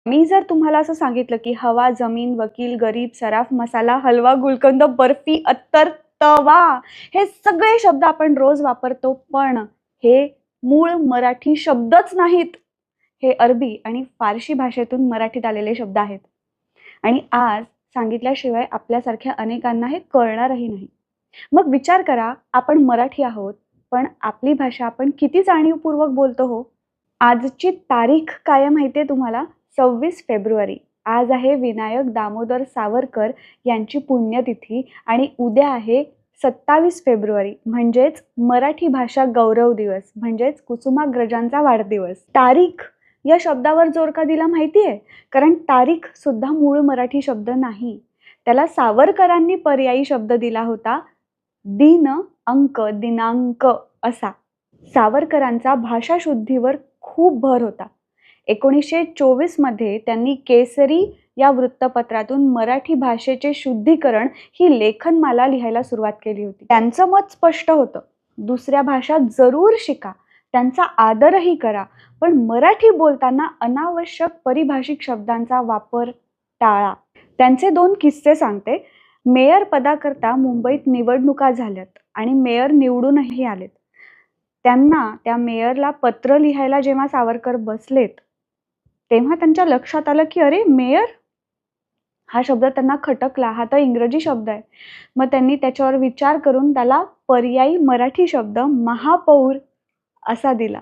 मी जर तुम्हाला असं सांगितलं की हवा, जमीन, वकील, गरीब, सराफ, मसाला, हलवा, गुलकंद, बर्फी, अत्तर, तवा हे सगळे शब्द आपण रोज वापरतो, पण हे मूळ मराठी शब्दच नाहीत. हे अरबी आणि फारसी भाषेतून मराठीत आलेले शब्द आहेत. आणि आज सांगितल्याशिवाय आपल्यासारख्या अनेकांना हे कळणारही नाही. मग विचार करा, आपण मराठी आहोत, पण आपली भाषा आपण किती जाणीवपूर्वक बोलतो हो? आजची तारीख काय आहे माहिती आहे तुम्हाला? 26 फेब्रुवारी. आज आहे विनायक दामोदर सावरकर यांची पुण्यतिथी आणि उद्या आहे 27 फेब्रुवारी म्हणजेच मराठी भाषा गौरव दिवस, म्हणजेच कुसुमाग्रजांचा वाढदिवस. तारीख या शब्दावर जोर का दिला माहिती आहे? कारण तारीख सुद्धा मूळ मराठी शब्द नाही. त्याला सावरकरांनी पर्यायी शब्द दिला होता दिन, अंक, दिनांक असा. सावरकरांचा भाषाशुद्धीवर खूप भर होता. 1924 मध्ये त्यांनी केसरी या वृत्तपत्रातून मराठी भाषेचे शुद्धीकरण ही लेखनमाला लिहायला सुरुवात केली होती. त्यांचं मत स्पष्ट होतं, दुसऱ्या भाषा जरूर शिका, त्यांचा आदरही करा, पण मराठी बोलताना अनावश्यक परिभाषिक शब्दांचा वापर टाळा. त्यांचे 2 किस्से सांगते. मेयर पदाकरता मुंबईत निवडणुका झाल्यात आणि मेयर निवडूनही आलेत. त्यांना त्या मेयरला पत्र लिहायला जेव्हा सावरकर बसलेत, तेव्हा त्यांच्या लक्षात आलं की अरे मेयर हा शब्द त्यांना खटकला, हा तर इंग्रजी शब्द आहे. मग त्यांनी त्याच्यावर विचार करून त्याला पर्यायी मराठी शब्द महापौर असा दिला.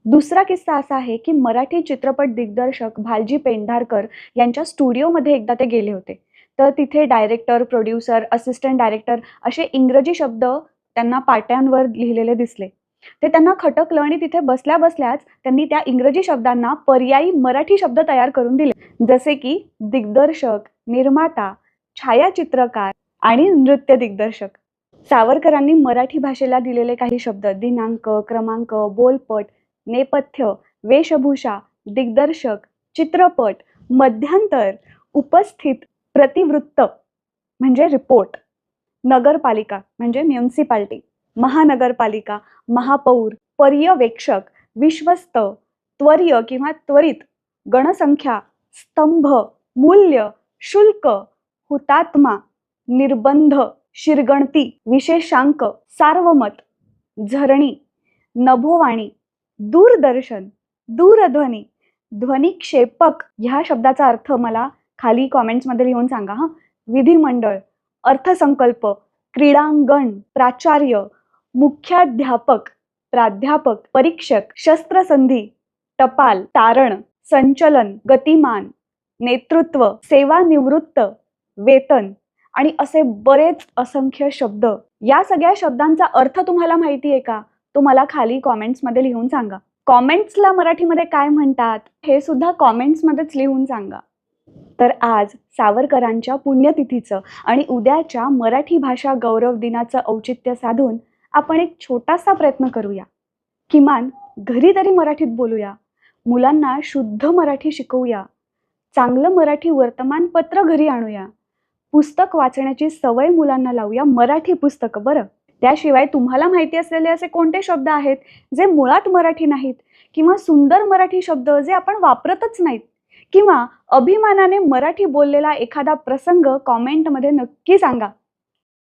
दुसरा किस्सा असा आहे की मराठी चित्रपट दिग्दर्शक भालजी पेंढारकर यांच्या स्टुडिओमध्ये एकदा ते गेले होते. तर तिथे डायरेक्टर, प्रोड्युसर, असिस्टंट डायरेक्टर असे इंग्रजी शब्द त्यांना पाट्यांवर लिहिलेले दिसले. ते त्यांना खटकलं आणि तिथे बसल्या बसल्याच त्यांनी त्या इंग्रजी शब्दांना पर्यायी मराठी शब्द तयार करून दिले, जसे की दिग्दर्शक, निर्माता, छायाचित्रकार आणि नृत्य दिग्दर्शक. सावरकरांनी मराठी भाषेला दिलेले काही शब्द दिनांक, क्रमांक, बोलपट, नेपथ्य, वेशभूषा, दिग्दर्शक, चित्रपट, मध्यांतर, उपस्थित, प्रतिवृत्त म्हणजे रिपोर्ट, नगरपालिका म्हणजे म्युनिसिपालिटी, महानगरपालिका, महापौर, पर्यवेक्षक, विश्वस्त, त्वर्य किंवा त्वरित, गणसंख्या, स्तंभ, मूल्य, शुल्क, हुतात्मा, निर्बंध, शिरगणती, विशेषांक, सार्वमत, झरणी, नभोवाणी, दूरदर्शन, दूरध्वनी, ध्वनिक्षेपक ह्या शब्दाचा अर्थ मला खाली कॉमेंट्समध्ये लिहून सांगा हा. विधिमंडळ, अर्थसंकल्प, क्रीडांगण, प्राचार्य, मुख्याध्यापक, प्राध्यापक, परीक्षक, शस्त्रसंधी, टपाल, तारण, संचलन, गतिमान, नेतृत्व, सेवानिवृत्त, वेतन आणि असे बरेच असंख्य शब्द. या सगळ्या शब्दांचा अर्थ तुम्हाला माहिती आहे का? तो मला खाली कॉमेंट्समध्ये लिहून सांगा. कॉमेंट्सला मराठीमध्ये काय म्हणतात हे सुद्धा कॉमेंट्समध्येच लिहून सांगा. तर आज सावरकरांच्या पुण्यतिथीचं आणि उद्याच्या मराठी भाषा गौरव दिनाचं औचित्य साधून आपण एक छोटासा प्रयत्न करूया. किमान घरी तरी मराठीत बोलूया, मुलांना शुद्ध मराठी शिकवूया, चांगलं मराठी वर्तमानपत्र घरी आणूया, पुस्तक वाचण्याची सवय मुलांना लावूया, मराठी पुस्तकं बरं. त्याशिवाय तुम्हाला माहिती असलेले असे कोणते शब्द आहेत जे मुळात मराठी नाहीत, किंवा सुंदर मराठी शब्द जे आपण वापरतच नाहीत, किंवा अभिमानाने मराठी बोललेला एखादा प्रसंग कॉमेंटमध्ये नक्की सांगा.